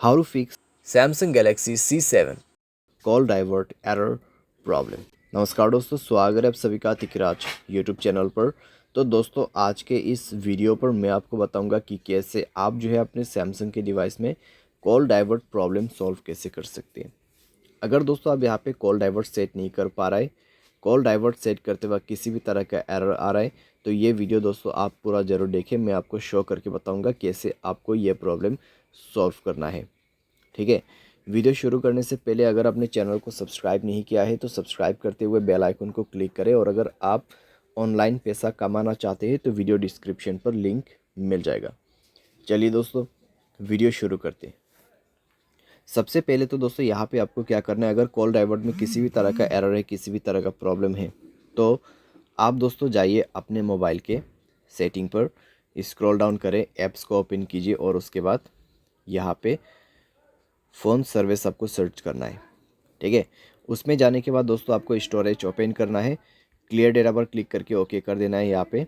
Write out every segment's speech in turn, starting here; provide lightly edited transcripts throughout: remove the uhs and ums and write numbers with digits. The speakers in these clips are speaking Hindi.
How to fix Samsung Galaxy C7 call divert error problem. नमस्कार दोस्तों, स्वागत है आप सभी का तिकराज यूट्यूब चैनल पर। तो दोस्तों, आज के इस वीडियो पर मैं आपको बताऊंगा कि कैसे आप जो है अपने सैमसंग के डिवाइस में कॉल डाइवर्ट प्रॉब्लम सॉल्व कैसे कर सकते हैं। अगर दोस्तों आप यहाँ पे कॉल डाइवर्ट सेट नहीं कर पा रहे, कॉल डाइवर्ट सेट करते वक्त किसी भी तरह का एरर आ रहा है, तो ये वीडियो दोस्तों आप पूरा ज़रूर देखें। मैं आपको शो करके बताऊँगा कैसे आपको ये प्रॉब्लम सॉल्व करना है। ठीक है, वीडियो शुरू करने से पहले अगर आपने चैनल को सब्सक्राइब नहीं किया है तो सब्सक्राइब करते हुए बेल आइकन को क्लिक करें, और अगर आप ऑनलाइन पैसा कमाना चाहते हैं तो वीडियो डिस्क्रिप्शन पर लिंक मिल जाएगा। चलिए दोस्तों, वीडियो शुरू करते हैं। सबसे पहले तो दोस्तों यहाँ पे आपको क्या करना है, अगर कॉल डाइवर्ट में किसी भी तरह का एरर है, किसी भी तरह का प्रॉब्लम है, तो आप दोस्तों जाइए अपने मोबाइल के सेटिंग पर, स्क्रॉल डाउन करें, ऐप्स को ओपन कीजिए और उसके बाद यहाँ पे फ़ोन सर्विस आपको सर्च करना है। ठीक है, उसमें जाने के बाद दोस्तों आपको स्टोरेज ओपन करना है, क्लियर डेटा पर क्लिक करके ओके कर देना है। यहाँ पे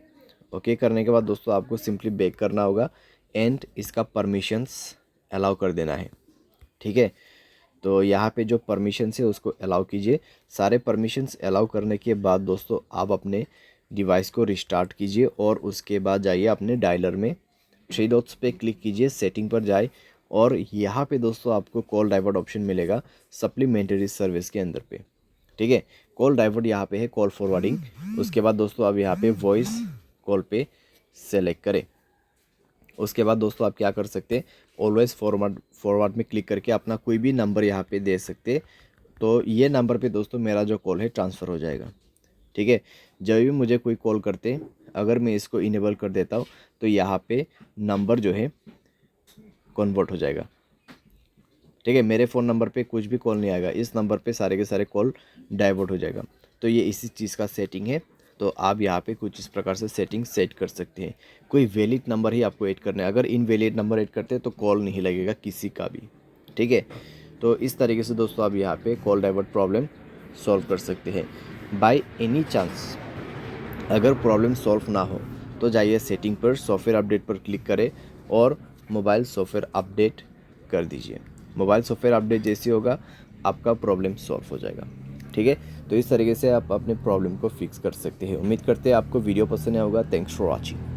ओके करने के बाद दोस्तों आपको सिंपली बैक करना होगा एंड इसका परमिशंस अलाउ कर देना है। ठीक है, तो यहाँ पे जो परमिशंस है उसको अलाउ कीजिए। सारे परमिशंस अलाउ करने के बाद दोस्तों आप अपने डिवाइस को रिस्टार्ट कीजिए और उसके बाद जाइए अपने डायलर में, थ्री डॉट्स पे क्लिक कीजिए, सेटिंग पर जाए और यहाँ पे दोस्तों आपको कॉल डाइवर्ट ऑप्शन मिलेगा सप्लीमेंट्री सर्विस के अंदर पे। ठीक है, कॉल डाइवर्ट यहाँ पे है कॉल फॉरवर्डिंग। उसके बाद दोस्तों आप यहाँ पे वॉइस कॉल पे सेलेक्ट करें। उसके बाद दोस्तों आप क्या कर सकते हैं, ऑलवेज़ फॉरवर्ड में क्लिक करके अपना कोई भी नंबर यहाँ पे दे सकते। तो ये नंबर पे दोस्तों मेरा जो कॉल है ट्रांसफ़र हो जाएगा। ठीक है, जब भी मुझे कोई कॉल करते, अगर मैं इसको इनेबल कर देता हूँ तो यहाँ पे नंबर जो है कन्वर्ट हो जाएगा। ठीक है, मेरे फ़ोन नंबर पे कुछ भी कॉल नहीं आएगा, इस नंबर पे सारे के सारे कॉल डाइवर्ट हो जाएगा। तो ये इसी चीज़ का सेटिंग है। तो आप यहाँ पे कुछ इस प्रकार से सेटिंग सेट कर सकते हैं। कोई वैलिड नंबर ही आपको ऐड करना है, अगर इनवैलिड नंबर ऐड करते हैं तो कॉल नहीं लगेगा किसी का भी। ठीक है, तो इस तरीके से दोस्तों आप यहाँ पे कॉल डाइवर्ट प्रॉब्लम सॉल्व कर सकते हैं। बाय एनी चांस अगर प्रॉब्लम सॉल्व ना हो तो जाइए सेटिंग पर, सॉफ्टवेयर अपडेट पर क्लिक करें और मोबाइल सॉफ्टवेयर अपडेट कर दीजिए। मोबाइल सॉफ्टवेयर अपडेट जैसे होगा आपका प्रॉब्लम सॉल्व हो जाएगा। ठीक है, तो इस तरीके से आप अपने प्रॉब्लम को फिक्स कर सकते हैं। उम्मीद करते हैं आपको वीडियो पसंद आया होगा। Thanks for watching.